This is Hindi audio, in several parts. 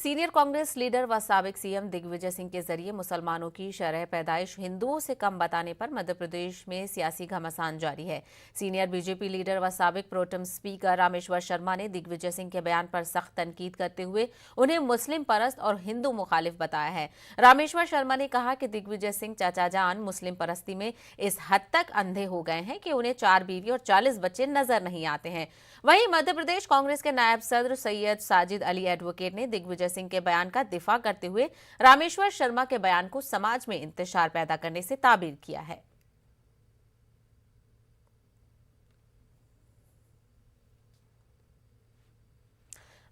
सीनियर कांग्रेस लीडर व साबिक सीएम दिग्विजय सिंह के जरिए मुसलमानों की शरह पैदाइश हिंदुओं से कम बताने पर मध्य प्रदेश में सियासी घमासान जारी है। सीनियर बीजेपी लीडर व साबिक प्रोटेम स्पीकर रामेश्वर शर्मा ने दिग्विजय सिंह के बयान पर सख्त तनकीद करते हुए उन्हें मुस्लिम परस्त और हिंदू मुखालिफ बताया है। रामेश्वर शर्मा ने कहा कि दिग्विजय सिंह चाचा जान मुस्लिम परस्ती में इस हद तक अंधे हो गए हैं कि उन्हें 4 बीवी और 40 बच्चे नजर नहीं आते हैं। वहीं मध्य प्रदेश कांग्रेस के नायब सदर सैयद साजिद अली एडवोकेट ने दिग्विजय सिंह के बयान का दिफा करते हुए रामेश्वर शर्मा के बयान को समाज में इंतशार पैदा करने से ताबीर किया है।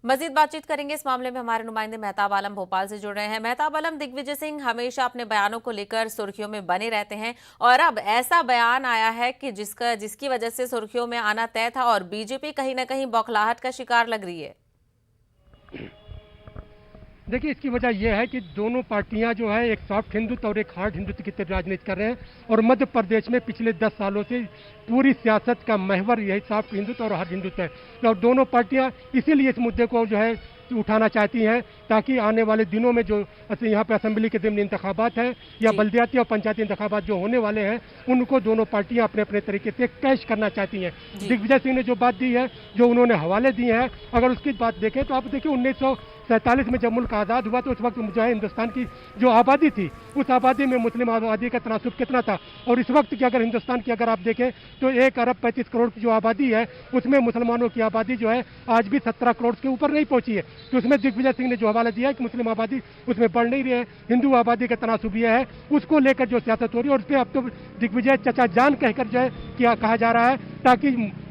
मजीद बातचीत करेंगे इस मामले में हमारे नुमाइंदे मेहताब आलम भोपाल से जुड़ रहे हैं। मेहताब आलम, दिग्विजय सिंह हमेशा अपने बयानों को लेकर सुर्खियों में बने रहते हैं और अब ऐसा बयान आया है कि जिसकी वजह से सुर्खियों में आना तय था और बीजेपी कहीं ना कहीं बौखलाहट का शिकार लग रही है। देखिए, इसकी वजह यह है कि दोनों पार्टियां जो है एक सॉफ्ट हिंदुत्व और एक हार्ड हिंदुत्व की तरफ राजनीति कर रहे हैं और मध्य प्रदेश में पिछले 10 सालों से पूरी सियासत का महवर यही सॉफ्ट हिंदुत्व और हार्ड हिंदुत्व है। और दोनों पार्टियां इसीलिए इस मुद्दे को जो है उठाना चाहती हैं ताकि आने वाले दिनों में जो यहाँ पे असेंबली के दिन इंतखाबात हैं या बल्दियाती और पंचायती इंतखाबात जो होने वाले हैं उनको दोनों पार्टियां अपने अपने तरीके से कैश करना चाहती हैं। दिग्विजय सिंह ने जो बात दी है, जो उन्होंने हवाले दिए हैं, अगर उसकी बात देखें तो आप देखिए 1947 में जब मुल्क आज़ाद हुआ तो उस वक्त जो है हिंदुस्तान की जो आबादी थी उस आबादी में मुस्लिम आबादी का तनासुब कितना था और इस वक्त की अगर हिंदुस्तान की अगर आप देखें तो 1 अरब 35 करोड़ की जो आबादी है उसमें मुसलमानों की आबादी जो है आज भी 17 करोड़ के ऊपर नहीं पहुंची है। तो उसमें दिग्विजय सिंह ने जो हवाला दिया है कि मुस्लिम आबादी उसमें बढ़ नहीं रही है, हिंदू आबादी का तनासुब यह है, उसको लेकर जो सियासत हो रही है और उस पर अब तो दिग्विजय चचा जान कहकर जो है क्या कहा जा रहा है ताकि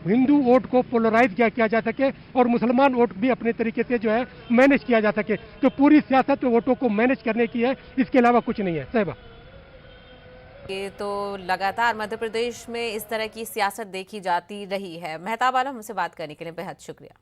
हिंदू वोट को पोलराइज किया जा सके और मुसलमान वोट भी अपने तरीके से जो है मैनेज किया जा सके। तो पूरी सियासत वोटों को मैनेज करने की है, इसके अलावा कुछ नहीं है। सहबा, ये तो लगातार मध्य प्रदेश में इस तरह की सियासत देखी जाती रही है। मेहताब आलम, हमसे बात करने के लिए बेहद शुक्रिया।